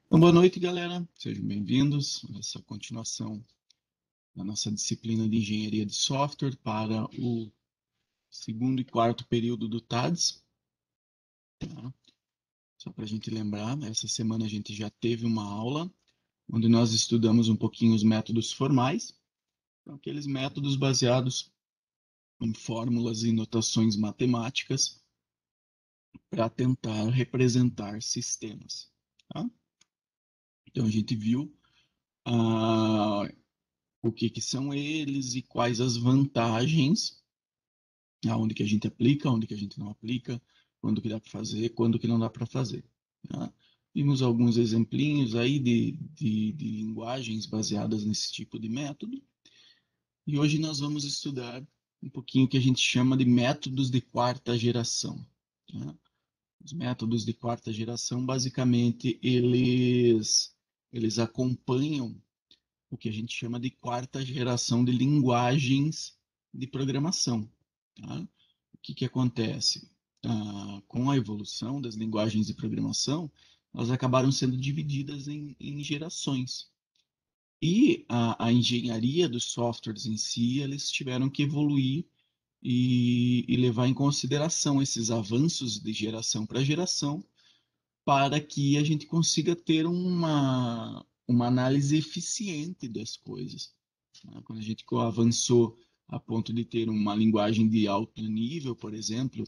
Então, boa noite, galera. Sejam bem-vindos a essa continuação da nossa disciplina de Engenharia de Software para o segundo e quarto período do TADS. Tá? Só para a gente lembrar, essa semana a gente já teve uma aula onde nós estudamos um pouquinho os métodos formais, então, aqueles métodos baseados em fórmulas e notações matemáticas para tentar representar sistemas. Tá? Então, a gente viu ah, o que são eles e quais as vantagens, aonde que a gente aplica, onde que a gente não aplica, quando que dá para fazer, quando que não dá para fazer. Tá? Vimos alguns exemplinhos aí de linguagens baseadas nesse tipo de método, e hoje nós vamos estudar um pouquinho o que a gente chama de métodos de quarta geração. Tá? Os métodos de quarta geração, basicamente, eles acompanham o que a gente chama de quarta geração de linguagens de programação. Tá? O que acontece? Com a evolução das linguagens de programação, elas acabaram sendo divididas em gerações. E a engenharia dos softwares em si, eles tiveram que evoluir e levar em consideração esses avanços de geração para geração para que a gente consiga ter uma análise eficiente das coisas. Tá? Quando a gente avançou a ponto de ter uma linguagem de alto nível, por exemplo,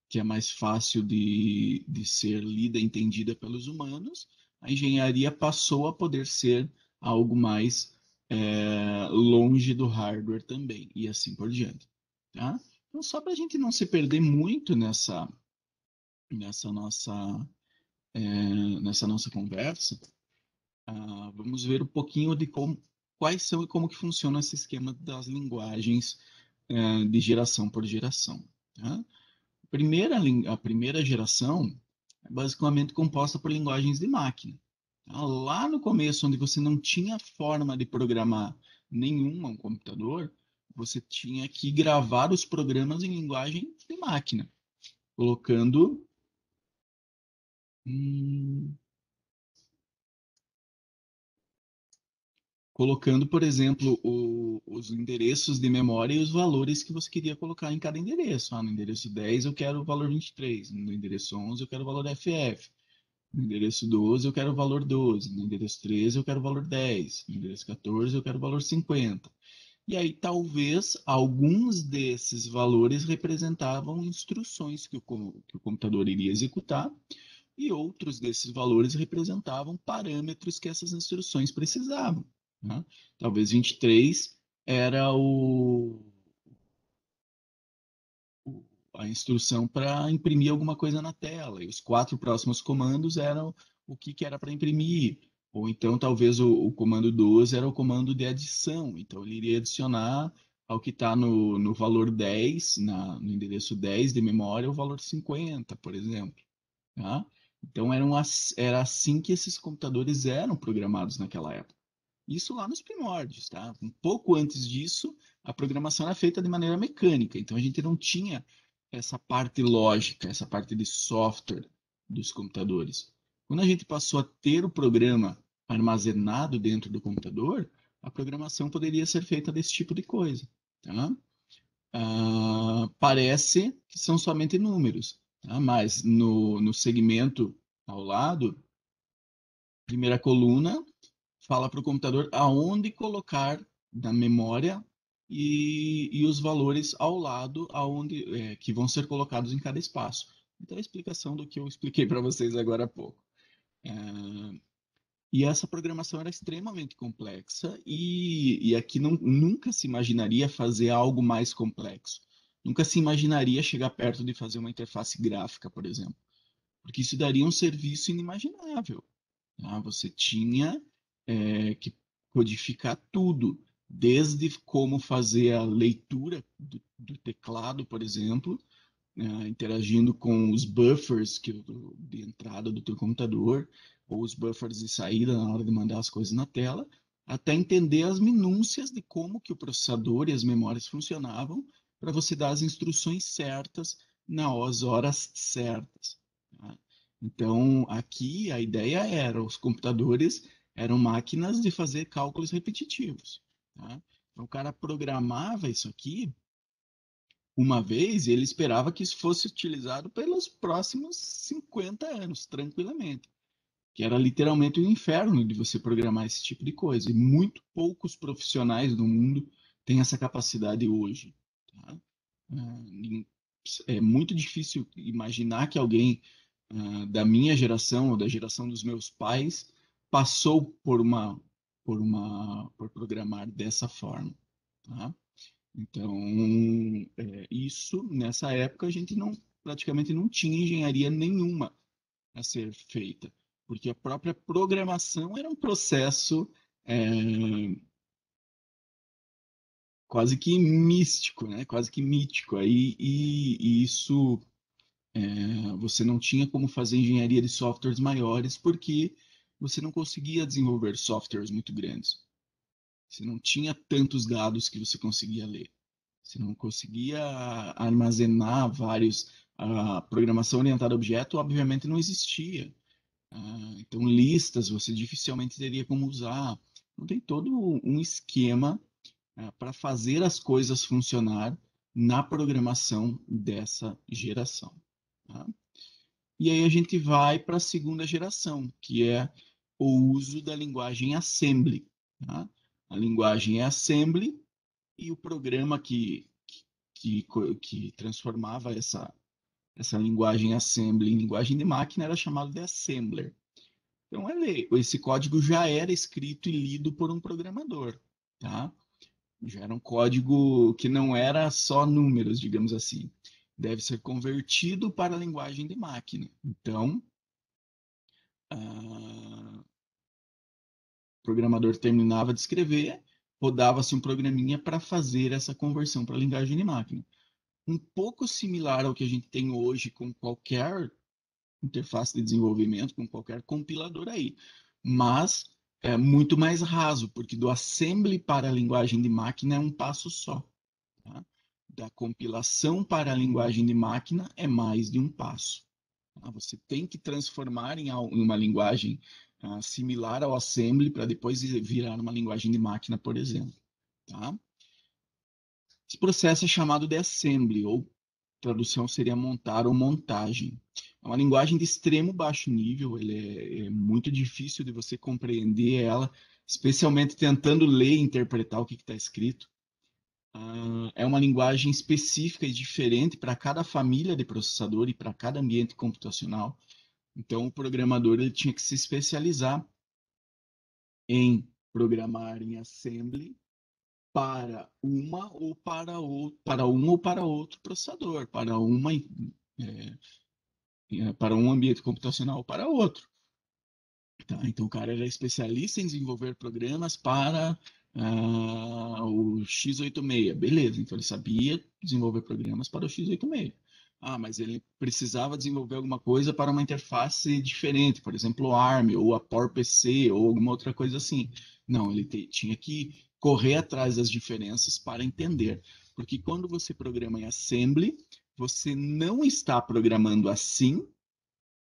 que é mais fácil de ser lida e entendida pelos humanos, a engenharia passou a poder ser algo mais longe do hardware também, e assim por diante. Tá? Então, só para a gente não se perder muito nessa nossa nessa nossa conversa, vamos ver um pouquinho de quais são e como que funciona esse esquema das linguagens de geração por geração. Tá? A primeira geração é basicamente composta por linguagens de máquina. Tá? Lá no começo, onde você não tinha forma de programar nenhuma um computador, você tinha que gravar os programas em linguagem de máquina, colocando hum, colocando, por exemplo, os endereços de memória e os valores que você queria colocar em cada endereço. No endereço 10 eu quero o valor 23, no endereço 11 eu quero o valor FF, no endereço 12 eu quero o valor 12, no endereço 13 eu quero o valor 10, no endereço 14 eu quero o valor 50. E aí talvez alguns desses valores representavam instruções que o computador iria executar, e outros desses valores representavam parâmetros que essas instruções precisavam. Né? Talvez 23 era a instrução para imprimir alguma coisa na tela, e os quatro próximos comandos eram o que era para imprimir. Ou então, talvez o comando 12 era o comando de adição, então ele iria adicionar ao que está no valor 10, no endereço 10 de memória, o valor 50, por exemplo. Tá? Então era assim que esses computadores eram programados naquela época. Isso lá nos primórdios, tá? Um pouco antes disso, a programação era feita de maneira mecânica, então a gente não tinha essa parte lógica, essa parte de software dos computadores. Quando a gente passou a ter o programa armazenado dentro do computador, a programação poderia ser feita desse tipo de coisa, tá? Parece que são somente números, tá? Mas no segmento ao lado, primeira coluna fala para o computador aonde colocar na memória e os valores ao lado aonde que vão ser colocados em cada espaço. Então, a explicação do que eu expliquei para vocês agora há pouco. É, e essa programação era extremamente complexa e aqui nunca se imaginaria fazer algo mais complexo. Nunca se imaginaria chegar perto de fazer uma interface gráfica, por exemplo, porque isso daria um serviço inimaginável. Tá? Você tinha que codificar tudo, desde como fazer a leitura do teclado, por exemplo, interagindo com os buffers de entrada do teu computador, ou os buffers de saída na hora de mandar as coisas na tela, até entender as minúcias de como que o processador e as memórias funcionavam para você dar as instruções certas nas horas certas. Tá? Então, aqui a ideia era, os computadores eram máquinas de fazer cálculos repetitivos, tá? Então, o cara programava isso aqui uma vez e ele esperava que isso fosse utilizado pelos próximos 50 anos, tranquilamente. Que era literalmente um inferno de você programar esse tipo de coisa. E muito poucos profissionais do mundo têm essa capacidade hoje, tá? É muito difícil imaginar que alguém da minha geração ou da geração dos meus pais passou por programar dessa forma, tá? Então, isso nessa época a gente não praticamente não tinha engenharia nenhuma a ser feita, porque a própria programação era um processo é, quase que místico, né? Quase que mítico. E isso você não tinha como fazer engenharia de softwares maiores porque você não conseguia desenvolver softwares muito grandes. Você não tinha tantos dados que você conseguia ler. Você não conseguia armazenar vários. A programação orientada a objeto, obviamente, não existia. Então, listas você dificilmente teria como usar. Não tem todo um esquema para fazer as coisas funcionar na programação dessa geração. Tá? E aí a gente vai para a segunda geração, que é o uso da linguagem assembly. Tá? A linguagem é assembly e o programa que transformava essa linguagem assembly em linguagem de máquina era chamado de assembler. Então, esse código já era escrito e lido por um programador, tá? Já era um código que não era só números, digamos assim. Deve ser convertido para a linguagem de máquina. Então, o programador terminava de escrever, rodava-se um programinha para fazer essa conversão para a linguagem de máquina. Um pouco similar ao que a gente tem hoje com qualquer interface de desenvolvimento, com qualquer compilador aí. Mas é muito mais raso, porque do assembly para a linguagem de máquina é um passo só. Tá? Da compilação para a linguagem de máquina é mais de um passo. Tá? Você tem que transformar em uma linguagem similar ao assembly para depois virar uma linguagem de máquina, por exemplo. Tá? Esse processo é chamado de assembly, ou tradução seria montar ou montagem. É uma linguagem de extremo baixo nível, ele é muito difícil de você compreender ela, especialmente tentando ler e interpretar o que está escrito. É uma linguagem específica e diferente para cada família de processador e para cada ambiente computacional. Então, o programador ele tinha que se especializar em programar em assembly para uma ou para um ou para outro processador, para um ambiente computacional ou para outro. Tá? Então, o cara era especialista em desenvolver programas para o x86. Beleza, então ele sabia desenvolver programas para o x86. Ah, mas ele precisava desenvolver alguma coisa para uma interface diferente, por exemplo, o ARM, ou a PowerPC, ou alguma outra coisa assim. Não, ele tinha que correr atrás das diferenças para entender. Porque quando você programa em assembly, você não está programando assim,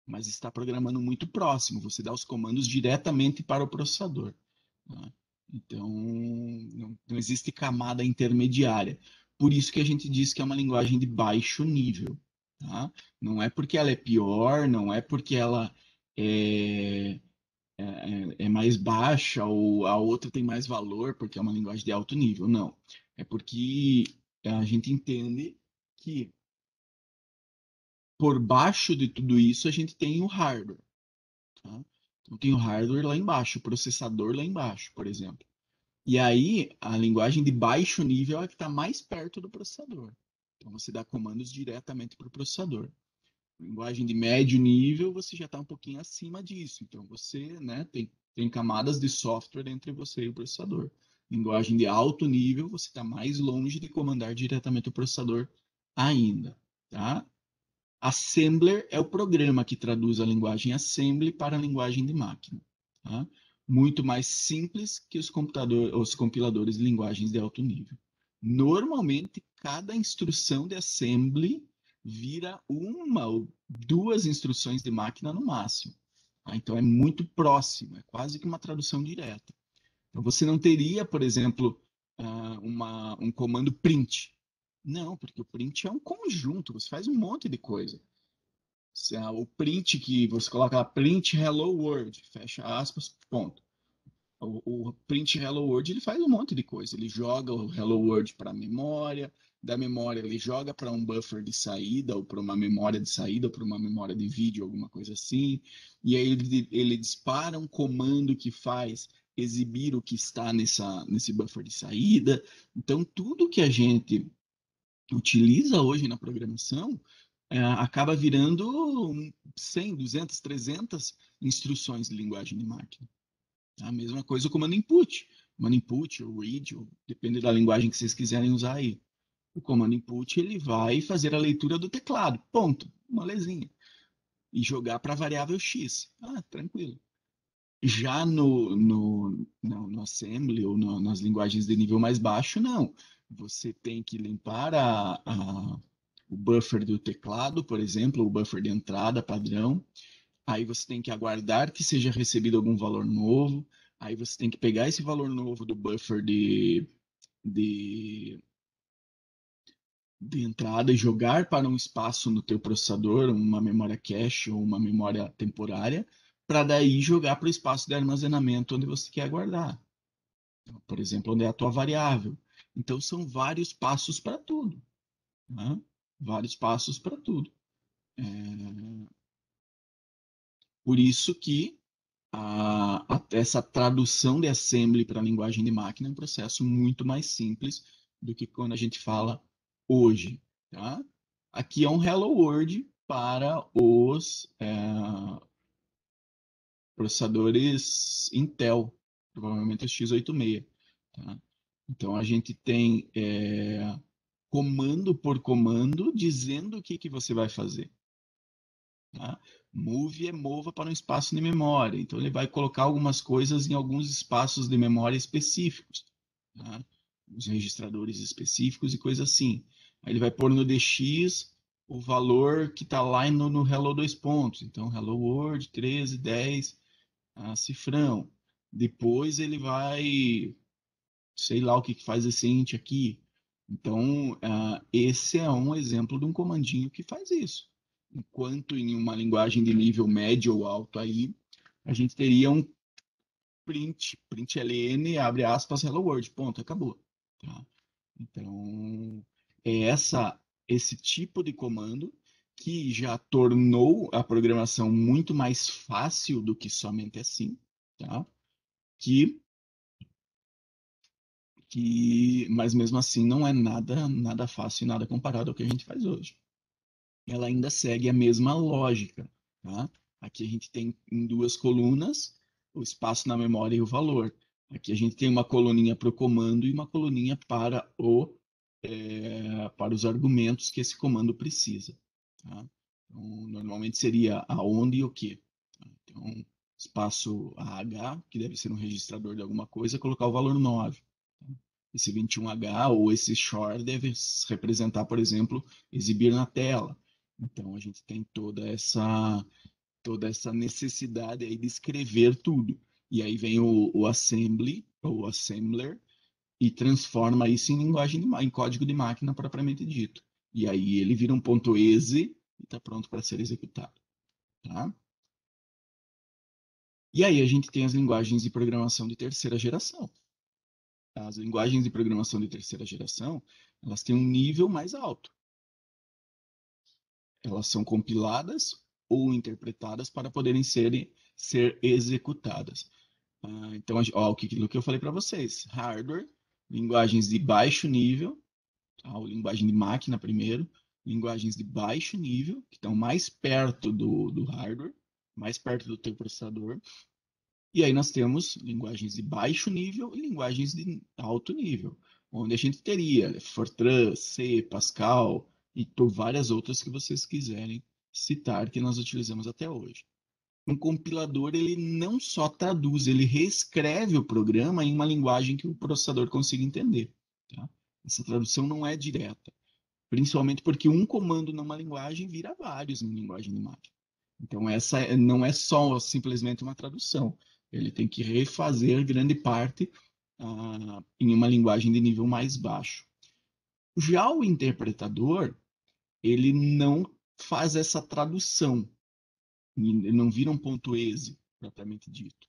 mas está programando muito próximo. Você dá os comandos diretamente para o processador. Tá? Então, não existe camada intermediária. Por isso que a gente diz que é uma linguagem de baixo nível. Tá? Não é porque ela é pior, não é porque ela é mais baixa ou a outra tem mais valor porque é uma linguagem de alto nível. Não. É porque a gente entende que por baixo de tudo isso a gente tem o hardware. Tá? Então tem o hardware lá embaixo, o processador lá embaixo, por exemplo. E aí a linguagem de baixo nível é a que está mais perto do processador. Então você dá comandos diretamente para o processador. Linguagem de médio nível, você já está um pouquinho acima disso. Então você tem camadas de software entre você e o processador. Linguagem de alto nível, você está mais longe de comandar diretamente o processador ainda. Tá? Assembler é o programa que traduz a linguagem assembly para a linguagem de máquina. Tá? Muito mais simples que os compiladores de linguagens de alto nível. Normalmente, cada instrução de assembly vira uma ou duas instruções de máquina no máximo. Tá? Então é muito próximo, é quase que uma tradução direta. Então, você não teria, por exemplo, um comando print. Não, porque o print é um conjunto, você faz um monte de coisa. O print que você coloca lá, print hello world, fecha aspas, ponto. O print hello world ele faz um monte de coisa. Ele joga o hello world para a memória, da memória ele joga para um buffer de saída, ou para uma memória de saída, ou para uma memória de vídeo, alguma coisa assim. E aí ele dispara um comando que faz exibir o que está nesse buffer de saída. Então, tudo que a gente utiliza hoje na programação acaba virando 100, 200, 300 instruções de linguagem de máquina. A mesma coisa o comando input. Comando input, ou read, ou, depende da linguagem que vocês quiserem usar aí. O comando input ele vai fazer a leitura do teclado, ponto, molezinha. E jogar para a variável x. Ah, tranquilo. Já no assembly ou nas linguagens de nível mais baixo, não. Você tem que limpar o buffer do teclado, por exemplo, o buffer de entrada padrão. Aí você tem que aguardar que seja recebido algum valor novo. Aí você tem que pegar esse valor novo do buffer de, de entrada e jogar para um espaço no teu processador, uma memória cache ou uma memória temporária, para daí jogar para o espaço de armazenamento onde você quer guardar. Por exemplo, onde é a tua variável. Então, são vários passos para tudo. Né? Vários passos para tudo. Por isso que essa tradução de assembly para a linguagem de máquina é um processo muito mais simples do que quando a gente fala hoje. Tá? Aqui é um Hello World para os processadores Intel, provavelmente o x86. Tá? Então a gente tem comando por comando dizendo o que você vai fazer. Tá? Move é mova para um espaço de memória. Então, ele vai colocar algumas coisas em alguns espaços de memória específicos. Tá? Os registradores específicos e coisas assim. Aí ele vai pôr no DX o valor que está lá no Hello 2 pontos. Então, Hello World 13, 10, cifrão. Depois ele vai, sei lá o que faz esse int aqui. Então, esse é um exemplo de um comandinho que faz isso. Enquanto em uma linguagem de nível médio ou alto aí, a gente teria um println, abre aspas, hello world, ponto, acabou. Tá? Então, é esse tipo de comando que já tornou a programação muito mais fácil do que somente assim, tá? Que mas mesmo assim não é nada fácil, nada comparado ao que a gente faz hoje. Ela ainda segue a mesma lógica, tá? Aqui a gente tem em duas colunas o espaço na memória e o valor. Aqui a gente tem uma coluninha para o comando e uma coluninha para os argumentos que esse comando precisa. Tá? Então, normalmente seria aonde e o que. Tá? Então, espaço AH, que deve ser um registrador de alguma coisa, colocar o valor 9. Tá? Esse 21H ou esse shor deve representar, por exemplo, exibir na tela. Então, a gente tem toda essa necessidade aí de escrever tudo. E aí vem o assembly, ou assembler, e transforma isso em linguagem em código de máquina propriamente dito. E aí ele vira um ponto .exe e está pronto para ser executado. Tá? E aí a gente tem as linguagens de programação de terceira geração. As linguagens de programação de terceira geração, elas têm um nível mais alto. Elas são compiladas ou interpretadas para poderem ser executadas. Então, ó, o que eu falei para vocês: hardware, linguagens de baixo nível, tá? Linguagem de máquina primeiro, linguagens de baixo nível, que estão mais perto do hardware, mais perto do teu processador. E aí nós temos linguagens de baixo nível e linguagens de alto nível, onde a gente teria Fortran, C, Pascal e por várias outras que vocês quiserem citar que nós utilizamos até hoje. Um compilador ele não só traduz, ele reescreve o programa em uma linguagem que o processador consiga entender. Tá? Essa tradução não é direta. principalmente porque um comando numa linguagem vira vários em linguagem de máquina. Então, essa não é só simplesmente uma tradução. Ele tem que refazer grande parte em uma linguagem de nível mais baixo. Já o interpretador, ele não faz essa tradução, ele não vira um ponto exe, propriamente dito.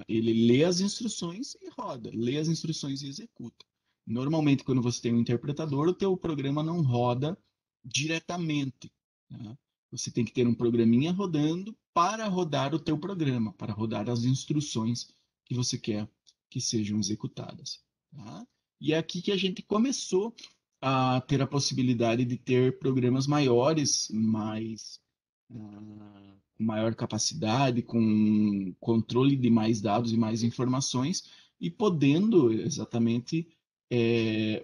Ele lê as instruções e roda, lê as instruções e executa. Normalmente, quando você tem um interpretador, o teu programa não roda diretamente. Tá? Você tem que ter um programinha rodando para rodar o teu programa, para rodar as instruções que você quer que sejam executadas. Tá? E é aqui que a gente começou a ter a possibilidade de ter programas maiores, com maior capacidade, com controle de mais dados e mais informações, e podendo exatamente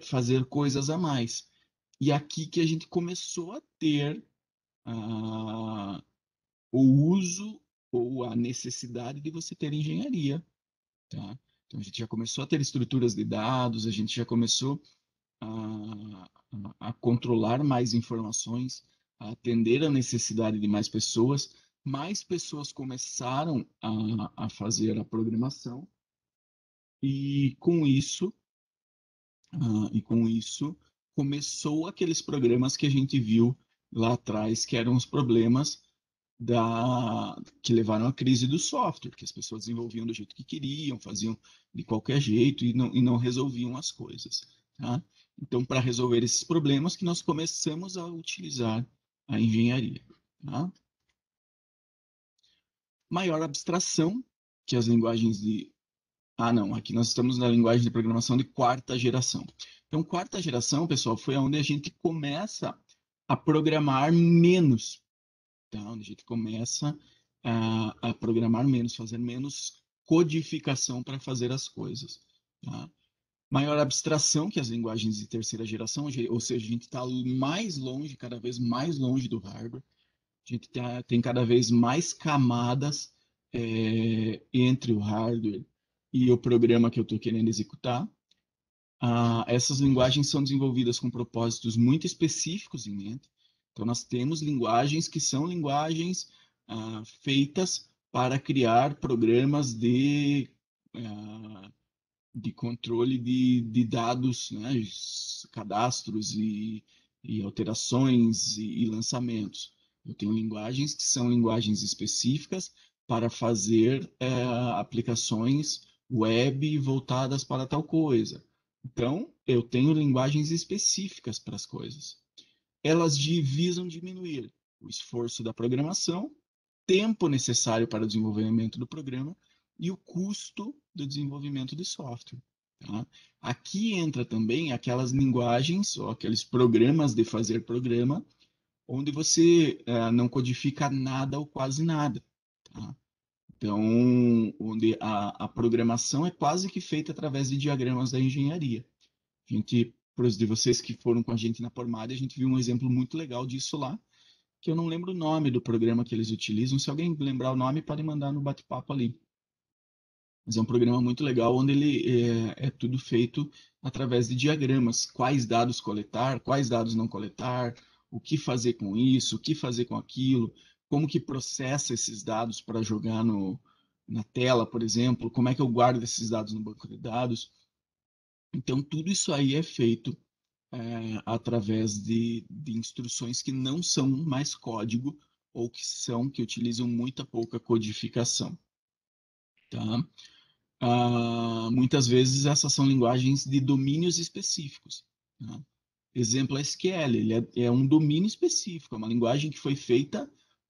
fazer coisas a mais. E aqui que a gente começou a ter o uso ou a necessidade de você ter engenharia. Tá? Então, a gente já começou a ter estruturas de dados, a gente já começou a controlar mais informações, a atender a necessidade de mais pessoas começaram a fazer a programação, e com isso, começou aqueles problemas que a gente viu lá atrás, que eram os problemas que levaram à crise do software, que as pessoas desenvolviam do jeito que queriam, faziam de qualquer jeito e não resolviam as coisas. Tá? Então, para resolver esses problemas, que nós começamos a utilizar a engenharia. Tá? Maior abstração que as linguagens de... Ah, não, aqui nós estamos na linguagem de programação de quarta geração. Então, quarta geração, pessoal, foi onde a gente começa a programar menos. Tá? Onde a gente começa a programar menos, fazer menos codificação para fazer as coisas. Tá? Maior abstração que as linguagens de terceira geração, ou seja, a gente está mais longe, cada vez mais longe do hardware. A gente tem cada vez mais camadas entre o hardware e o programa que eu estou querendo executar. Essas linguagens são desenvolvidas com propósitos muito específicos em mente. Então, nós temos linguagens que são linguagens feitas para criar programas de controle de dados, né, cadastros e alterações e lançamentos. Eu tenho linguagens que são linguagens específicas para fazer aplicações web voltadas para tal coisa. Então, eu tenho linguagens específicas para as coisas. Elas visam diminuir o esforço da programação, tempo necessário para o desenvolvimento do programa e o custo do desenvolvimento de software. Tá? Aqui entra também aquelas linguagens ou aqueles programas de fazer programa, onde você não codifica nada ou quase nada. Tá? Então, onde a programação é quase que feita através de diagramas da engenharia. A gente, para os de vocês que foram com a gente na Formada, a gente viu um exemplo muito legal disso lá, que eu não lembro o nome do programa que eles utilizam. Se alguém lembrar o nome, pode mandar no bate-papo ali. Mas é um programa muito legal, onde ele é tudo feito através de diagramas. Quais dados coletar, quais dados não coletar, o que fazer com isso, o que fazer com aquilo, como que processa esses dados para jogar na tela, por exemplo, como é que eu guardo esses dados no banco de dados. Então, tudo isso aí é feito através de instruções que não são mais código ou que utilizam muita pouca codificação. Tá? Muitas vezes essas são linguagens de domínios específicos. Tá? Exemplo, a SQL, ele é um domínio específico, é uma linguagem que foi feita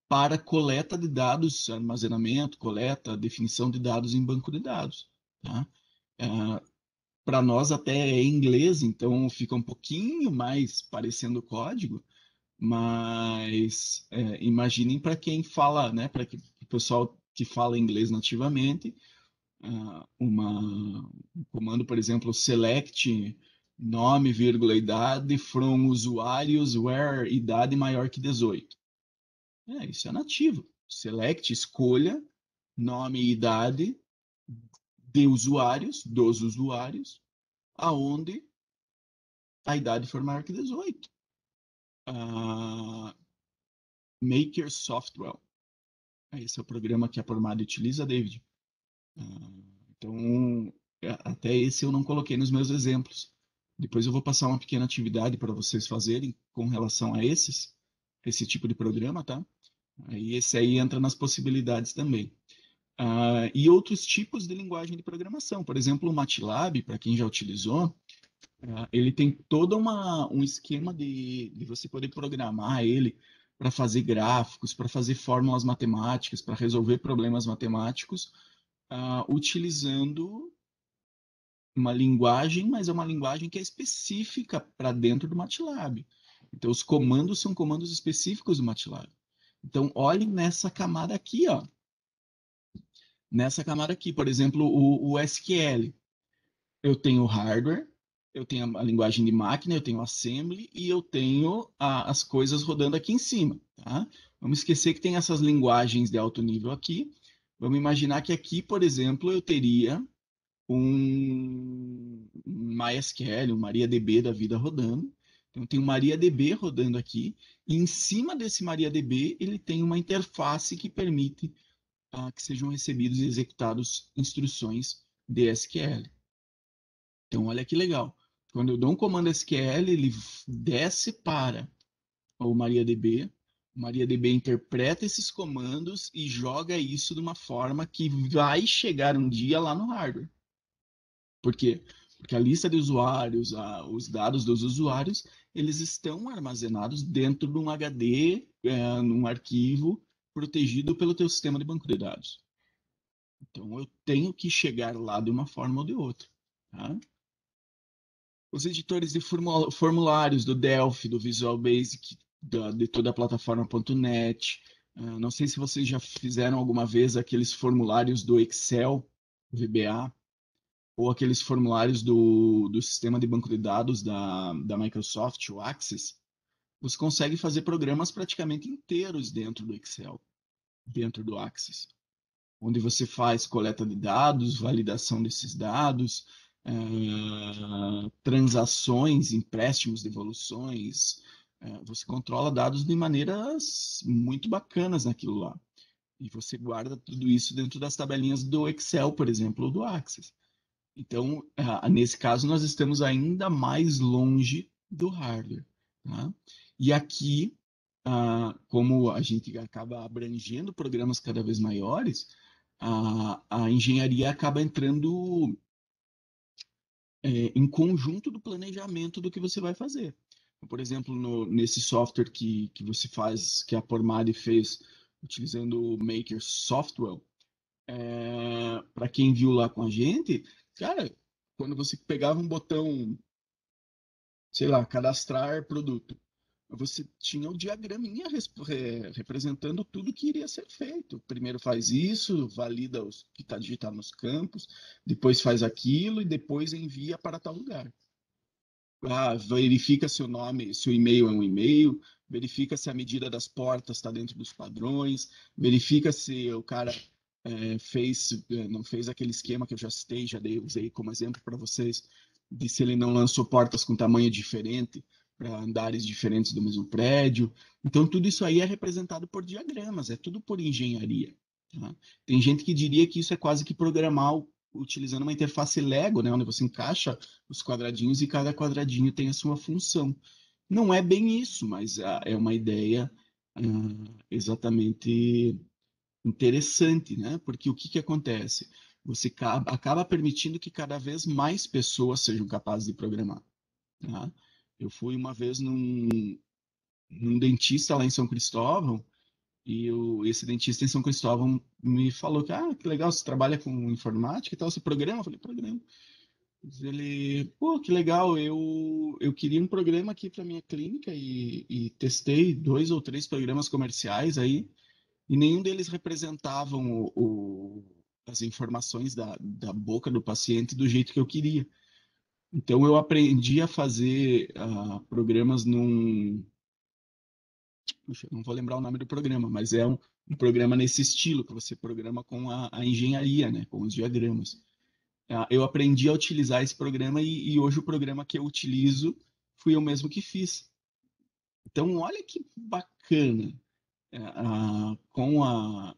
para coleta de dados, armazenamento, coleta, definição de dados em banco de dados. Tá? Para nós até é em inglês, então fica um pouquinho mais parecendo código, mas imaginem para quem fala, né, para o pessoal que fala inglês nativamente, um comando, por exemplo, select nome, vírgula, idade from usuários where idade maior que 18. Isso é nativo. Select, escolha, nome e idade dos usuários, aonde a idade for maior que 18. Maker Software. Esse é o programa que a Pormad utiliza, David. Então, até esse eu não coloquei nos meus exemplos. Depois eu vou passar uma pequena atividade para vocês fazerem com relação a esse tipo de programa, tá? Aí esse aí entra nas possibilidades também. E outros tipos de linguagem de programação. Por exemplo, o MATLAB, para quem já utilizou, ele tem todo um esquema de você poder programar ele para fazer gráficos, para fazer fórmulas matemáticas, para resolver problemas matemáticos, utilizando uma linguagem, mas é uma linguagem que é específica para dentro do MATLAB. Então, os comandos são comandos específicos do MATLAB. Então, olhem nessa camada aqui, ó. Nessa camada aqui, por exemplo, o SQL. Eu tenho hardware, eu tenho a linguagem de máquina, eu tenho assembly e eu tenho as coisas rodando aqui em cima, tá? Vamos esquecer que tem essas linguagens de alto nível aqui. Vamos imaginar que aqui, por exemplo, eu teria um MySQL, um MariaDB da vida rodando. Então, tem um MariaDB rodando aqui, e em cima desse MariaDB, ele tem uma interface que permite que sejam recebidos e executados instruções de SQL. Então, olha que legal. Quando eu dou um comando SQL, ele desce para o MariaDB. O MariaDB interpreta esses comandos e joga isso de uma forma que vai chegar um dia lá no hardware. Por quê? Porque a lista de usuários, os dados dos usuários, eles estão armazenados dentro de um HD, num arquivo protegido pelo teu sistema de banco de dados. Então, eu tenho que chegar lá de uma forma ou de outra. Tá? Os editores de formulários do Delphi, do Visual Basic, de toda a plataforma.net. Não sei se vocês já fizeram alguma vez aqueles formulários do Excel, VBA, ou aqueles formulários do sistema de banco de dados da Microsoft, o Access. Você consegue fazer programas praticamente inteiros dentro do Excel, dentro do Access, onde você faz coleta de dados, validação desses dados, transações, empréstimos, devoluções. Você controla dados de maneiras muito bacanas naquilo lá. E você guarda tudo isso dentro das tabelinhas do Excel, por exemplo, ou do Access. Então, nesse caso, nós estamos ainda mais longe do hardware. Tá? E aqui, como a gente acaba abrangendo programas cada vez maiores, a engenharia acaba entrando em conjunto do planejamento do que você vai fazer. Por exemplo, nesse software que você faz, que a Pormad fez utilizando o Maker Software, para quem viu lá com a gente, cara, quando você pegava um botão, sei lá, cadastrar produto, você tinha o diagraminha representando tudo que iria ser feito. Primeiro faz isso, valida o que está digitado nos campos, depois faz aquilo e depois envia para tal lugar. Verifica se o nome, se o e-mail é um e-mail, verifica se a medida das portas está dentro dos padrões, verifica se o cara não fez aquele esquema que eu já citei, usei como exemplo para vocês, de se ele não lançou portas com tamanho diferente para andares diferentes do mesmo prédio. Então, tudo isso aí é representado por diagramas, é tudo por engenharia. Tá? Tem gente que diria que isso é quase que programar utilizando uma interface Lego, né, onde você encaixa os quadradinhos e cada quadradinho tem a sua função. Não é bem isso, mas é uma ideia exatamente interessante, né? Porque o que acontece? Você acaba permitindo que cada vez mais pessoas sejam capazes de programar. Tá? Eu fui uma vez num dentista lá em São Cristóvão e esse dentista em São Cristóvão me falou que legal, você trabalha com informática e tal, você programa? Eu falei, programa. Ele, pô, que legal, eu queria um programa aqui para minha clínica e testei 2 ou 3 programas comerciais aí, e nenhum deles representavam as informações da boca do paciente do jeito que eu queria. Então eu aprendi a fazer programas puxa, não vou lembrar o nome do programa, mas é um programa nesse estilo, que você programa com a engenharia, né, com os diagramas. Eu aprendi a utilizar esse programa e hoje o programa que eu utilizo fui eu mesmo que fiz. Então, olha que bacana, com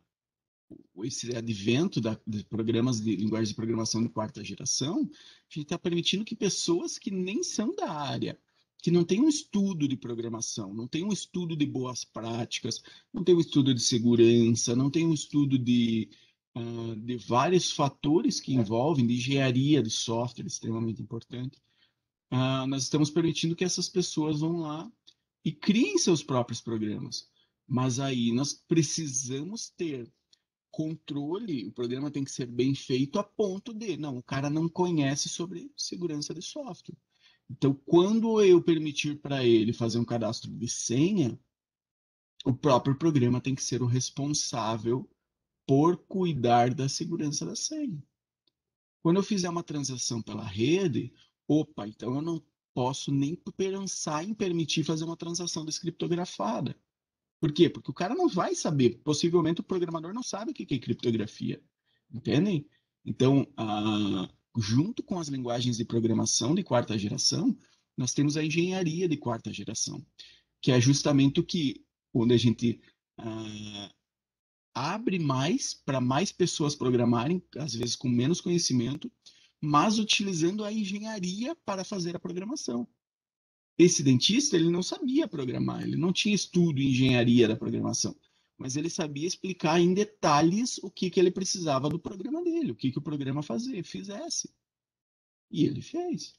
esse advento de programas de linguagem de programação de quarta geração, a gente está permitindo que pessoas que nem são da área, que não têm um estudo de programação, não têm um estudo de boas práticas, não têm um estudo de segurança, não têm um estudo de vários fatores que envolvem, de engenharia de software, extremamente importante, nós estamos permitindo que essas pessoas vão lá e criem seus próprios programas. Mas aí nós precisamos ter controle, o programa tem que ser bem feito a ponto de, não, o cara não conhece sobre segurança de software. Então, quando eu permitir para ele fazer um cadastro de senha, o próprio programa tem que ser o responsável por cuidar da segurança da senha. Quando eu fizer uma transação pela rede, opa, então eu não posso nem pensar em permitir fazer uma transação descriptografada. Por quê? Porque o cara não vai saber, possivelmente o programador não sabe o que é criptografia, entendem? Então, junto com as linguagens de programação de quarta geração, nós temos a engenharia de quarta geração, que é justamente o que, onde a gente ah, abre mais para mais pessoas programarem, às vezes com menos conhecimento, mas utilizando a engenharia para fazer a programação. Esse dentista, ele não sabia programar, ele não tinha estudo em engenharia da programação, mas ele sabia explicar em detalhes o que ele precisava do programa dele, o que o programa fizesse. E ele fez,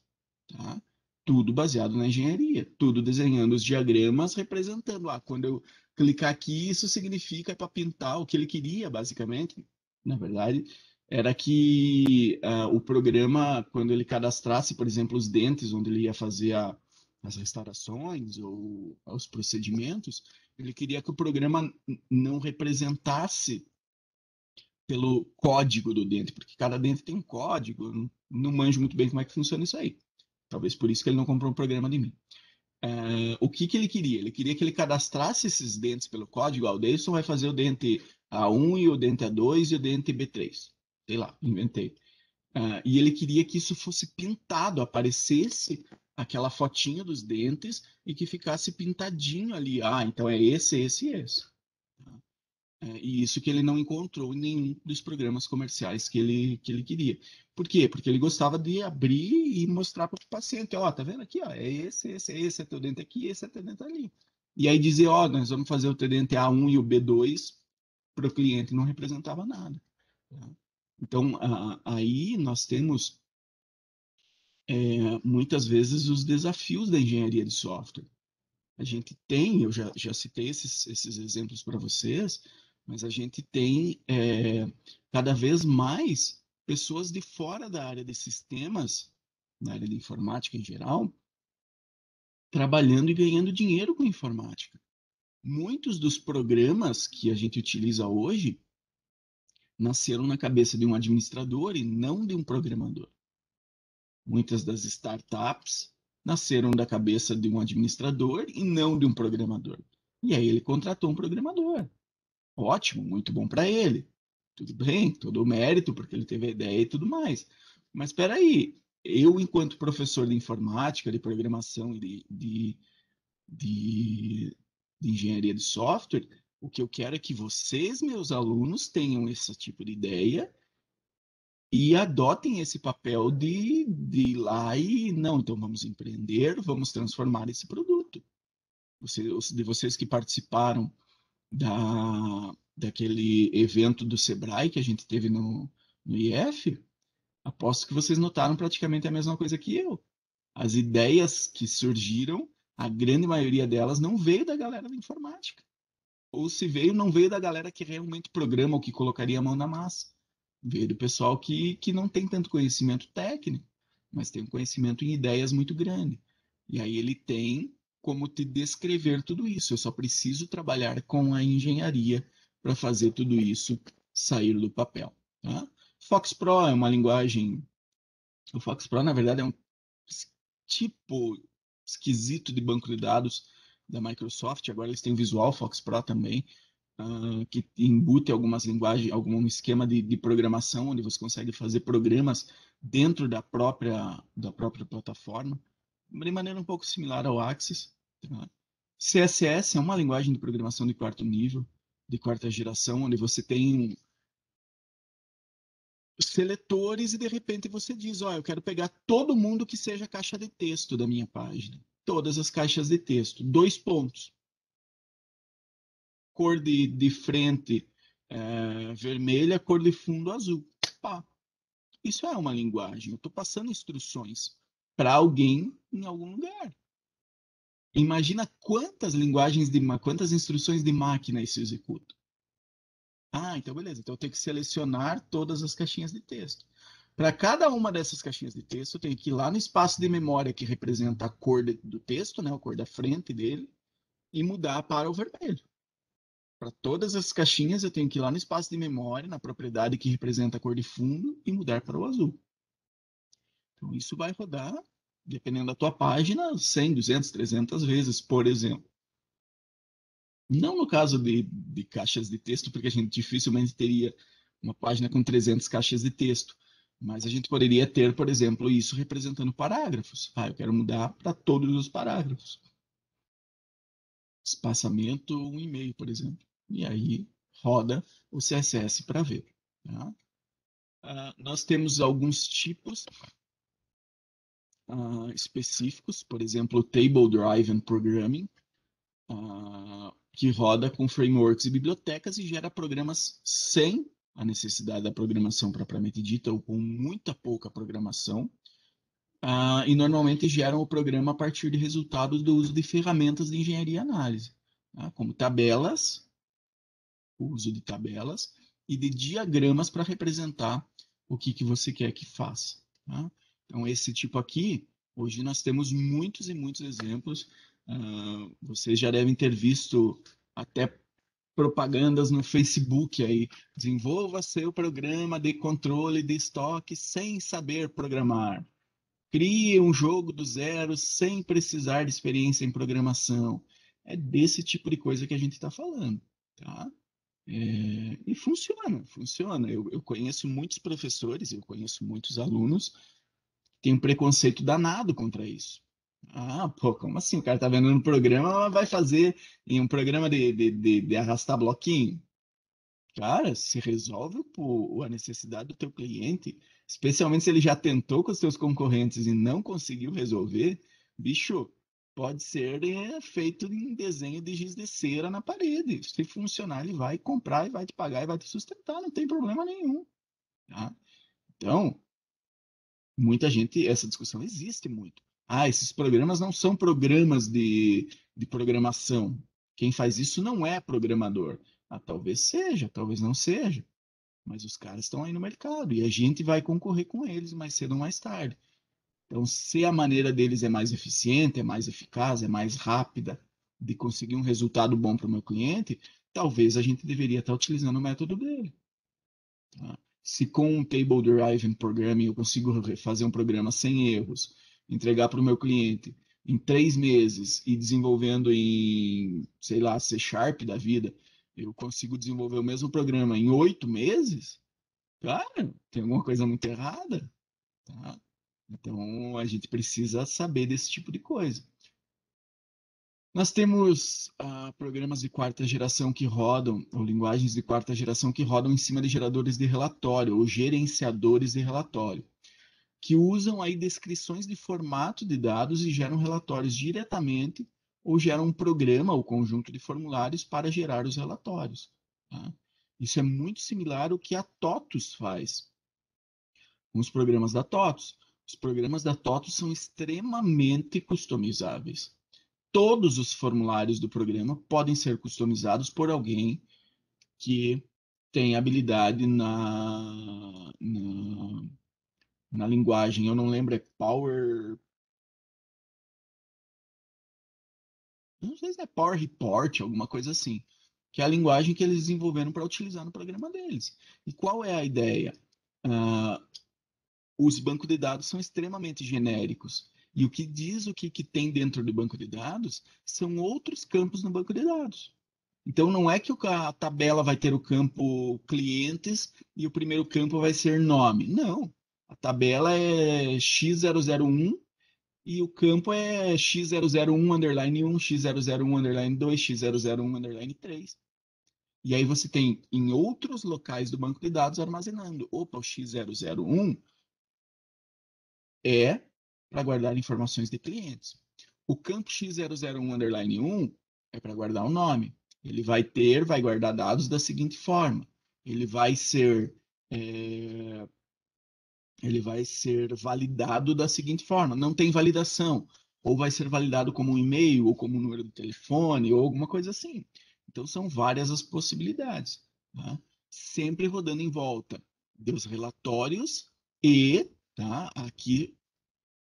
tá? Tudo baseado na engenharia, tudo desenhando os diagramas representando, quando eu clicar aqui, isso significa para pintar o que ele queria, basicamente. Na verdade, era que o programa, quando ele cadastrasse, por exemplo, os dentes, onde ele ia fazer as restaurações ou os procedimentos, ele queria que o programa não representasse pelo código do dente, porque cada dente tem um código, não manjo muito bem como é que funciona isso aí. Talvez por isso que ele não comprou um programa de mim. O que ele queria? Ele queria que ele cadastrasse esses dentes pelo código. O Davidson vai fazer o dente A1 e o dente A2 e o dente B3. Sei lá, inventei. E ele queria que isso fosse pintado, aparecesse aquela fotinha dos dentes e que ficasse pintadinho ali. Então é esse e esse. E isso que ele não encontrou em nenhum dos programas comerciais que ele queria. Por quê? Porque ele gostava de abrir e mostrar para o paciente, tá vendo aqui, é esse é teu dente aqui, esse é teu dente ali. E aí dizer, nós vamos fazer o teu dente A1 e o B2 para o cliente não representava nada. Tá? Então, aí nós temos muitas vezes os desafios da engenharia de software. A gente tem, eu já citei esses exemplos para vocês, mas a gente tem cada vez mais pessoas de fora da área de sistemas, na área de informática em geral, trabalhando e ganhando dinheiro com informática. Muitos dos programas que a gente utiliza hoje nasceram na cabeça de um administrador e não de um programador. Muitas das startups nasceram da cabeça de um administrador e não de um programador. E aí ele contratou um programador. Ótimo, muito bom para ele. Tudo bem, todo o mérito, porque ele teve a ideia e tudo mais. Mas espera aí, eu, enquanto professor de informática, de programação e de engenharia de software, o que eu quero é que vocês, meus alunos, tenham esse tipo de ideia e adotem esse papel de ir lá e, não, então vamos empreender, vamos transformar esse produto. De vocês que participaram daquele evento do Sebrae que a gente teve no IF, aposto que vocês notaram praticamente a mesma coisa que eu. As ideias que surgiram, a grande maioria delas não veio da galera da informática. Ou se veio, não veio da galera que realmente programa ou que colocaria a mão na massa. Veio do pessoal que não tem tanto conhecimento técnico, mas tem um conhecimento em ideias muito grande. E aí ele tem como te descrever tudo isso. Eu só preciso trabalhar com a engenharia para fazer tudo isso sair do papel. Tá? Fox Pro é uma linguagem. O Fox Pro, na verdade, é um tipo esquisito de banco de dados da Microsoft. Agora eles têm o Visual Fox Pro também, que embute algumas linguagens, algum esquema de programação, onde você consegue fazer programas dentro da própria plataforma, de maneira um pouco similar ao Axis. Tá? CSS é uma linguagem de programação de quarto nível, de quarta geração, onde você tem seletores e de repente você diz, ó, eu quero pegar todo mundo que seja caixa de texto da minha página. Todas as caixas de texto. 2 pontos. Cor de frente vermelha, cor de fundo azul. Pá. Isso é uma linguagem. Eu estou passando instruções para alguém em algum lugar. Imagina quantas instruções de máquina isso executa. Ah, então beleza. Então eu tenho que selecionar todas as caixinhas de texto. Para cada uma dessas caixinhas de texto, eu tenho que ir lá no espaço de memória que representa a cor do texto, né, a cor da frente dele, e mudar para o vermelho. Para todas as caixinhas, eu tenho que ir lá no espaço de memória, na propriedade que representa a cor de fundo, e mudar para o azul. Então, isso vai rodar, dependendo da tua página, 100, 200, 300 vezes, por exemplo. Não no caso de caixas de texto, porque a gente dificilmente teria uma página com 300 caixas de texto. Mas a gente poderia ter, por exemplo, isso representando parágrafos. Ah, eu quero mudar para todos os parágrafos. Espaçamento 1,5, por exemplo. E aí roda o CSS para ver. Tá? Nós temos alguns tipos específicos, por exemplo, o Table Driven Programming, que roda com frameworks e bibliotecas e gera programas sem a necessidade da programação propriamente dita ou com muita pouca programação, e normalmente geram o programa a partir de resultados do uso de ferramentas de engenharia e análise, tá? Como tabelas, o uso de tabelas e de diagramas para representar o que você quer que faça. Tá? Então, esse tipo aqui, hoje nós temos muitos e muitos exemplos. Vocês já devem ter visto até propagandas no Facebook aí. Desenvolva seu programa de controle de estoque sem saber programar. Crie um jogo do zero sem precisar de experiência em programação. É desse tipo de coisa que a gente está falando. Tá? E funciona, funciona. Eu conheço muitos professores, eu conheço muitos alunos que têm um preconceito danado contra isso. Ah, pô, como assim? O cara tá vendo no programa, vai fazer em um programa de arrastar bloquinho. Cara, se resolve a necessidade do teu cliente, especialmente se ele já tentou com os teus concorrentes e não conseguiu resolver, bicho, pode ser feito em desenho de giz de cera na parede. Se funcionar, ele vai comprar e vai te pagar e vai te sustentar, não tem problema nenhum. Tá? Então, muita gente, essa discussão existe muito. Ah, esses programas não são programas de programação. Quem faz isso não é programador. Ah, talvez seja, talvez não seja. Mas os caras estão aí no mercado e a gente vai concorrer com eles mais cedo ou mais tarde. Então, se a maneira deles é mais eficiente, é mais eficaz, é mais rápida de conseguir um resultado bom para o meu cliente, talvez a gente deveria estar utilizando o método dele. Tá? Se com um Table Driven Programming eu consigo fazer um programa sem erros, entregar para o meu cliente em 3 meses e desenvolvendo em, sei lá, C Sharp da vida, eu consigo desenvolver o mesmo programa em 8 meses, cara, tem alguma coisa muito errada. Tá? Então a gente precisa saber desse tipo de coisa. Nós temos programas de quarta geração que rodam, ou linguagens de quarta geração que rodam em cima de geradores de relatório, ou gerenciadores de relatório, que usam aí descrições de formato de dados e geram relatórios diretamente, ou geram um programa ou conjunto de formulários para gerar os relatórios. Tá? Isso é muito similar ao que a TOTUS faz com os programas da TOTUS. Os programas da TOTUS são extremamente customizáveis. Todos os formulários do programa podem ser customizados por alguém que tem habilidade na linguagem. Eu não lembro, é Power. Não sei se é Power Report, alguma coisa assim. Que é a linguagem que eles desenvolveram para utilizar no programa deles. E qual é a ideia? Uh, os bancos de dados são extremamente genéricos. E o que diz que tem dentro do banco de dados são outros campos no banco de dados. Então, não é que a tabela vai ter o campo clientes e o primeiro campo vai ser nome. Não. A tabela é X001 e o campo é x001_1, x001_2, x001_3. E aí você tem em outros locais do banco de dados armazenando. Opa, o x001 é para guardar informações de clientes. O campo x001_1 é para guardar o nome. Ele vai guardar dados da seguinte forma. Ele vai ser é, ele vai ser validado da seguinte forma: não tem validação, ou vai ser validado como um e-mail, ou como um número de telefone, ou alguma coisa assim. Então, são várias as possibilidades, tá? Sempre rodando em volta dos relatórios e, tá, aqui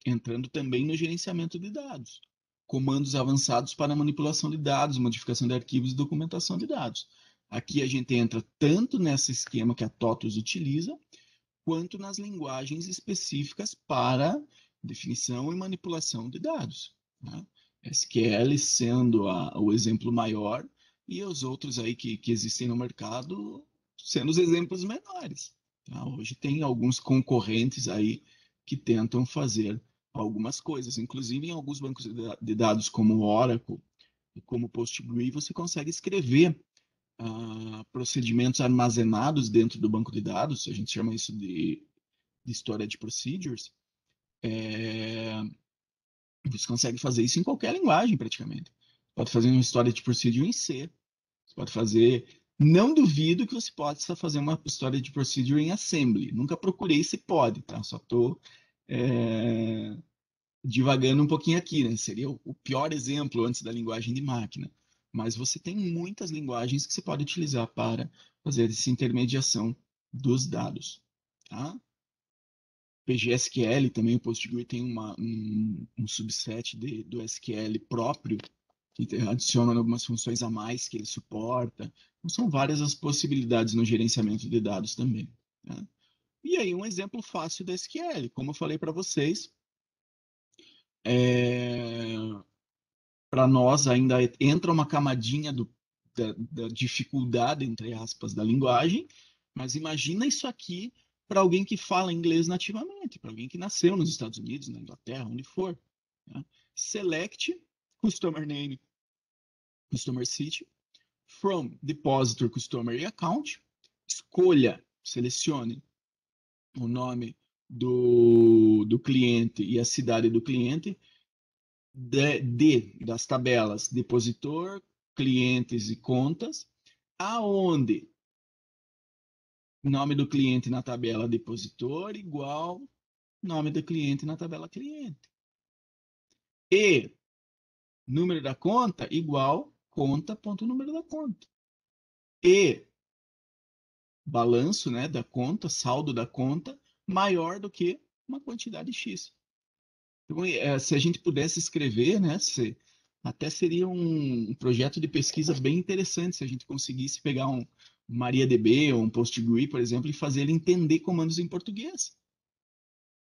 entrando também no gerenciamento de dados. Comandos avançados para manipulação de dados, modificação de arquivos e documentação de dados. Aqui a gente entra tanto nesse esquema que a TOTUS utiliza, quanto nas linguagens específicas para definição e manipulação de dados, né? SQL sendo o exemplo maior e os outros aí que existem no mercado sendo os exemplos menores, tá? Hoje tem alguns concorrentes aí que tentam fazer algumas coisas, inclusive em alguns bancos de dados como o Oracle e como o PostgreSQL, você consegue escrever procedimentos armazenados dentro do banco de dados, a gente chama isso de storage procedures, você consegue fazer isso em qualquer linguagem praticamente. Pode fazer uma storage procedure em C, você pode fazer. Não duvido que você possa fazer uma storage procedure em assembly. Nunca procurei se pode, tá? Só estou divagando um pouquinho aqui, né? Seria o pior exemplo antes da linguagem de máquina. Mas você tem muitas linguagens que você pode utilizar para fazer essa intermediação dos dados, tá? PGSQL também, o PostgreSQL tem um subset do SQL próprio, que adiciona algumas funções a mais que ele suporta. Então, são várias as possibilidades no gerenciamento de dados também, tá? E aí, um exemplo fácil da SQL, como eu falei para vocês, para nós ainda entra uma camadinha da dificuldade, entre aspas, da linguagem, mas imagina isso aqui para alguém que fala inglês nativamente, para alguém que nasceu nos Estados Unidos, na Inglaterra, onde for, né? Select Customer Name, Customer City, from Depositor Customer e Account, escolha, selecione o nome do cliente e a cidade do cliente, das tabelas depositor, clientes e contas, aonde nome do cliente na tabela depositor igual nome do cliente na tabela cliente. E número da conta igual conta.número da conta. E balanço, né, da conta, saldo da conta, maior do que uma quantidade X. Então, se a gente pudesse escrever, né, até seria um projeto de pesquisa bem interessante se a gente conseguisse pegar um MariaDB ou um PostgreSQL, por exemplo, e fazer ele entender comandos em português.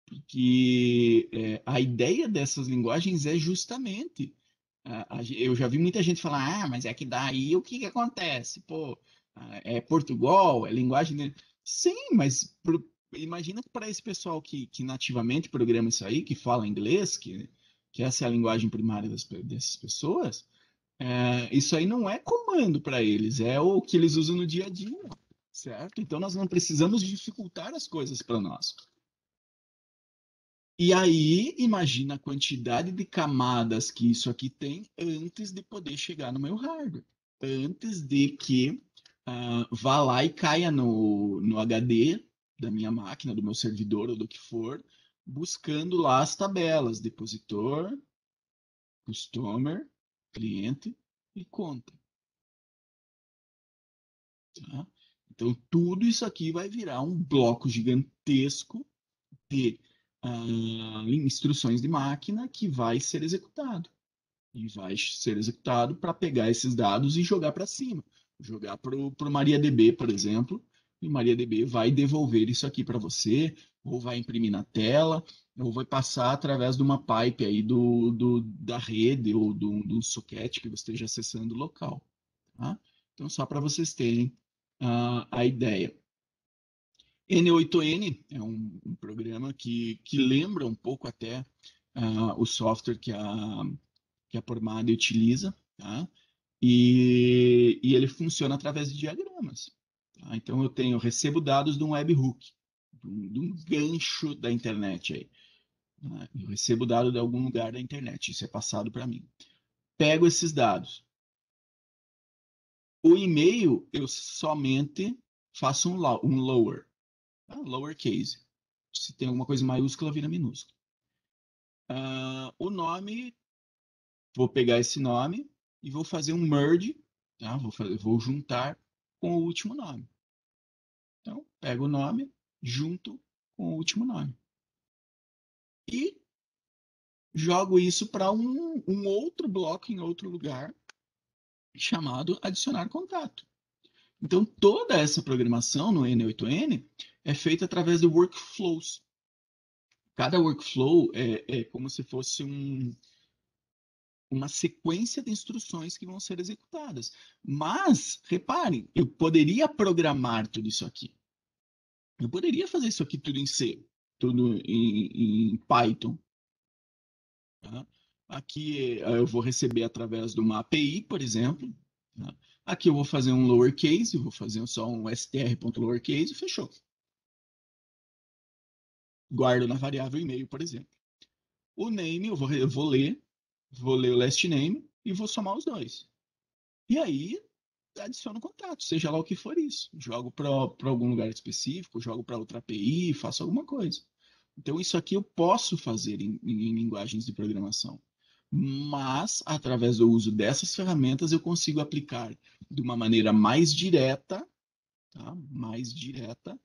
Porque a ideia dessas linguagens é justamente. Eu já vi muita gente falar, mas é que daí o que, que acontece? Pô, é Portugal, é linguagem. Sim, mas imagina que para esse pessoal que nativamente programa isso aí, que fala inglês, que essa é a linguagem primária dessas pessoas, isso aí não é comando para eles, é o que eles usam no dia a dia, certo? Então nós não precisamos dificultar as coisas para nós. E aí, imagina a quantidade de camadas que isso aqui tem antes de poder chegar no meu hardware. Antes de que vá lá e caia no HD da minha máquina, do meu servidor ou do que for, buscando lá as tabelas, depositor, customer, cliente e conta. Tá? Então, tudo isso aqui vai virar um bloco gigantesco de instruções de máquina que vai ser executado. E vai ser executado para pegar esses dados e jogar para cima. Jogar para o MariaDB, por exemplo, e o MariaDB vai devolver isso aqui para você, ou vai imprimir na tela, ou vai passar através de uma pipe aí da rede ou do socket que você esteja acessando local. Tá? Então, só para vocês terem a ideia. N8N é um programa que lembra um pouco até o software que a Promade utiliza, tá? E ele funciona através de diagramas. Tá? Então, eu recebo dados de um webhook, de um gancho da internet aí. Tá? Eu recebo dado de algum lugar da internet, isso é passado para mim. Pego esses dados. O e-mail, eu somente faço um lower, tá? Lowercase. Se tem alguma coisa maiúscula, vira minúscula. O nome, vou pegar esse nome e vou fazer um merge, tá? Vou juntar com o último nome. Então, pego o nome, junto com o último nome. E jogo isso para um outro bloco em outro lugar, chamado adicionar contato. Então, toda essa programação no N8N é feita através de workflows. Cada workflow é como se fosse uma sequência de instruções que vão ser executadas. Mas, reparem, eu poderia programar tudo isso aqui. Eu poderia fazer isso aqui tudo em C, tudo em Python. Tá? Aqui eu vou receber através de uma API, por exemplo. Tá? Aqui eu vou fazer um lowercase, vou fazer só um str.lowercase e fechou. Guardo na variável e-mail, por exemplo. O name eu vou ler o last name e vou somar os dois. E aí adiciono contato, seja lá o que for isso. Jogo para algum lugar específico, jogo para outra API, faço alguma coisa. Então, isso aqui eu posso fazer em linguagens de programação. Mas, através do uso dessas ferramentas, eu consigo aplicar de uma maneira mais direta, tá? Mais direta,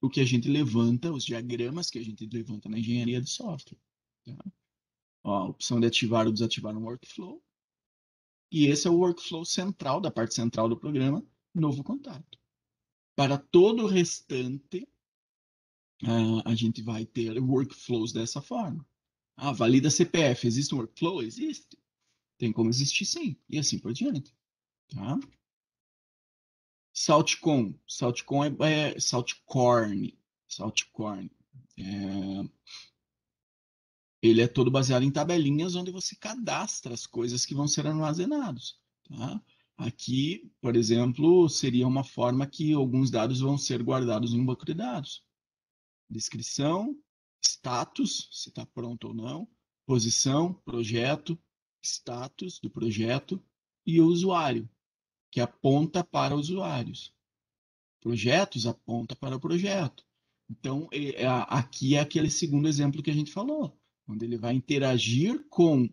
o que a gente levanta, os diagramas que a gente levanta na engenharia de software. Tá? Ó, a opção de ativar ou desativar um workflow. E esse é o workflow central, da parte central do programa, novo contato. Para todo o restante, a gente vai ter workflows dessa forma. Valida CPF. Existe um workflow? Existe. Tem como existir, sim. E assim por diante. Tá? Saltcon. Saltcon é Saltcorn. Saltcorn. Ele é todo baseado em tabelinhas onde você cadastra as coisas que vão ser armazenadas. Tá? Aqui, por exemplo, seria uma forma que alguns dados vão ser guardados em um banco de dados. Descrição, status, se está pronto ou não, posição, projeto, status do projeto e o usuário, que aponta para usuários. Projetos aponta para o projeto. Então, aqui é aquele segundo exemplo que a gente falou, onde ele vai interagir com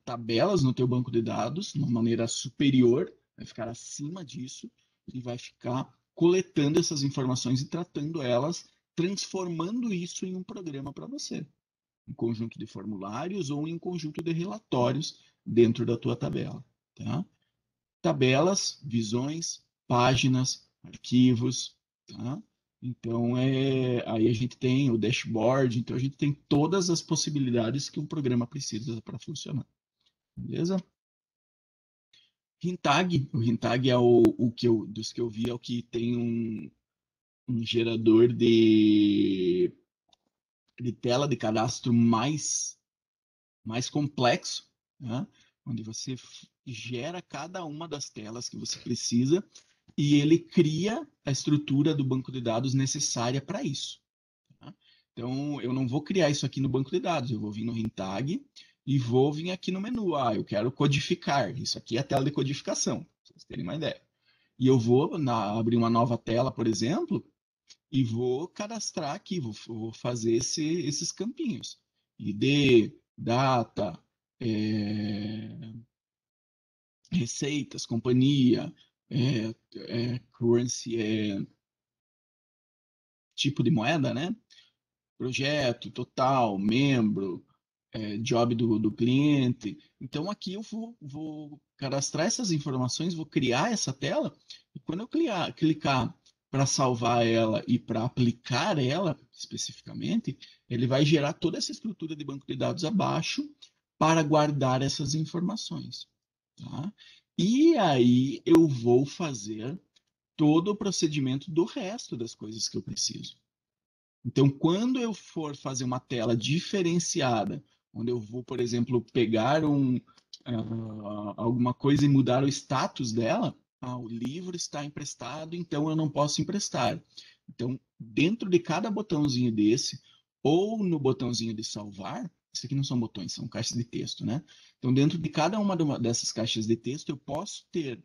tabelas no teu banco de dados de uma maneira superior, vai ficar acima disso e vai ficar coletando essas informações e tratando elas, transformando isso em um programa para você, um conjunto de formulários ou em um conjunto de relatórios dentro da tua tabela, tá? Tabelas, visões, páginas, arquivos, tá? Então, aí a gente tem o dashboard, então a gente tem todas as possibilidades que um programa precisa para funcionar. Beleza? Hintag, o Hintag é dos que eu vi, é o que tem um gerador de tela de cadastro mais complexo, né? Onde você gera cada uma das telas que você precisa e ele cria a estrutura do banco de dados necessária para isso. Tá? Então, eu não vou criar isso aqui no banco de dados, eu vou vir no Hintag e vou vir aqui no menu. Eu quero codificar. Isso aqui é a tela de codificação, para vocês terem uma ideia. E eu vou abrir uma nova tela, por exemplo, e vou cadastrar aqui, vou fazer esses campinhos. ID, data, receitas, companhia, currency, tipo de moeda, né? Projeto, total, membro, job do cliente. Então, aqui eu vou cadastrar essas informações, vou criar essa tela, e quando eu clicar para salvar ela e para aplicar ela especificamente, ele vai gerar toda essa estrutura de banco de dados abaixo para guardar essas informações. Tá? E aí eu vou fazer todo o procedimento do resto das coisas que eu preciso. Então, quando eu for fazer uma tela diferenciada, onde eu vou, por exemplo, pegar alguma coisa e mudar o status dela, o livro está emprestado, então eu não posso emprestar. Então, dentro de cada botãozinho desse, ou no botãozinho de salvar, isso aqui não são botões, são caixas de texto, né? Então, dentro de cada uma dessas caixas de texto, eu posso ter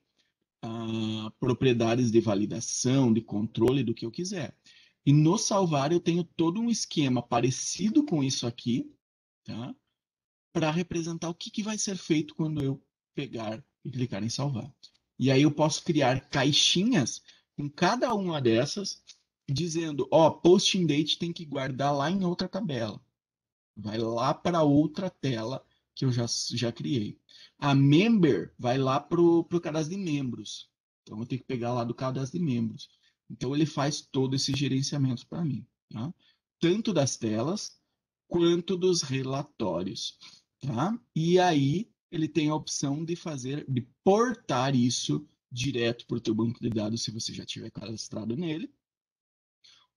propriedades de validação, de controle do que eu quiser. E no salvar eu tenho todo um esquema parecido com isso aqui, tá? Para representar o que vai ser feito quando eu pegar e clicar em salvar. E aí eu posso criar caixinhas com cada uma dessas, dizendo, ó, posting date tem que guardar lá em outra tabela. Vai lá para outra tela que eu já criei. A member vai lá para o cadastro de membros. Então, eu tenho que pegar lá do cadastro de membros. Então, ele faz todo esse gerenciamento para mim. Tá? Tanto das telas, quanto dos relatórios. Tá? E aí, ele tem a opção de portar isso direto para o teu banco de dados, se você já tiver cadastrado nele,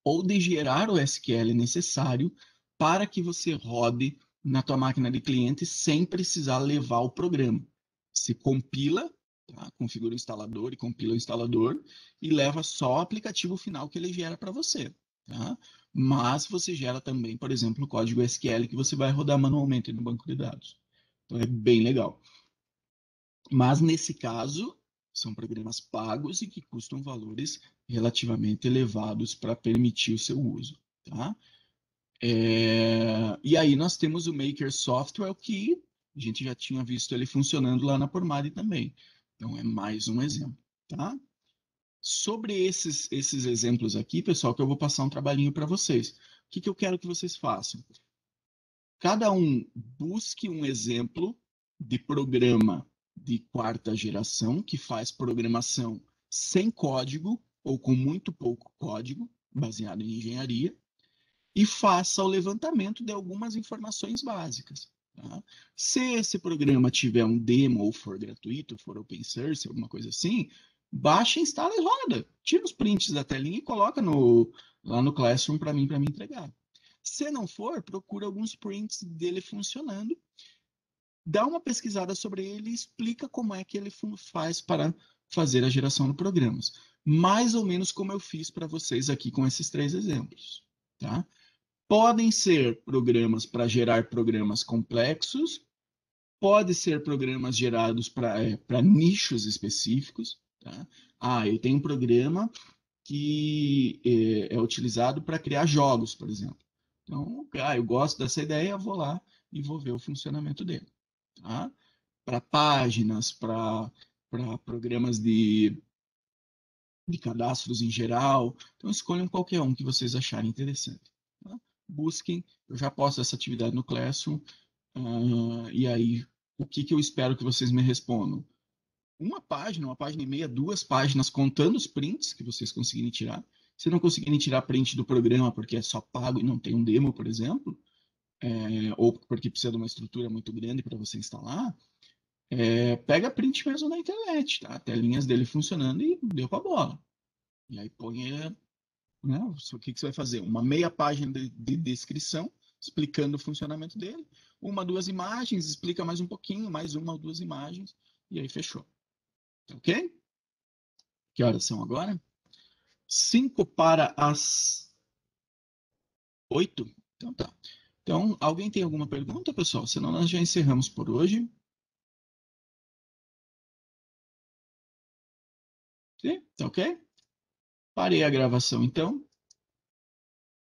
ou de gerar o SQL necessário para que você rode na tua máquina de cliente sem precisar levar o programa. Você compila, tá? Configura o instalador e compila o instalador e leva só o aplicativo final que ele gera para você. Tá? Mas você gera também, por exemplo, o código SQL que você vai rodar manualmente no banco de dados. Então é bem legal. Mas nesse caso, são programas pagos e que custam valores relativamente elevados para permitir o seu uso. Tá? E aí nós temos o Maker Software, que a gente já tinha visto ele funcionando lá na Pormade também. Então é mais um exemplo. Tá? Sobre esses exemplos aqui, pessoal, que eu vou passar um trabalhinho para vocês. O que eu quero que vocês façam? Cada um busque um exemplo de programa de quarta geração que faz programação sem código ou com muito pouco código, baseado em engenharia, e faça o levantamento de algumas informações básicas. Tá? Se esse programa tiver um demo ou for gratuito, for open source, alguma coisa assim, baixa, instala e roda. Tira os prints da telinha e coloca lá no Classroom para mim entregar. Se não for, procura alguns prints dele funcionando, dá uma pesquisada sobre ele e explica como é que ele faz para fazer a geração de programas. Mais ou menos como eu fiz para vocês aqui com esses 3 exemplos. Tá? Podem ser programas para gerar programas complexos, pode ser programas gerados para nichos específicos. Tá? Eu tenho um programa que é utilizado para criar jogos, por exemplo. Então, eu gosto dessa ideia, eu vou lá e vou ver o funcionamento dele. Tá? Para páginas, para programas de cadastros em geral. Então, escolham qualquer um que vocês acharem interessante. Tá? Busquem, eu já posto essa atividade no Classroom, e aí, o que eu espero que vocês me respondam? Uma página e meia, 2 páginas, contando os prints que vocês conseguirem tirar. Se não conseguirem tirar print do programa porque é só pago e não tem um demo, por exemplo, ou porque precisa de uma estrutura muito grande para você instalar, pega print mesmo na internet, tá? Telinhas dele funcionando e deu para bola. E aí põe, né? O que você vai fazer? Uma meia página de descrição explicando o funcionamento dele, 1, 2 imagens, explica mais um pouquinho, mais 1 ou 2 imagens, e aí fechou. Ok? Que horas são agora? 5 para as 8? Então tá. Então, alguém tem alguma pergunta, pessoal? Senão nós já encerramos por hoje. Sim? Tá ok? Parei a gravação então.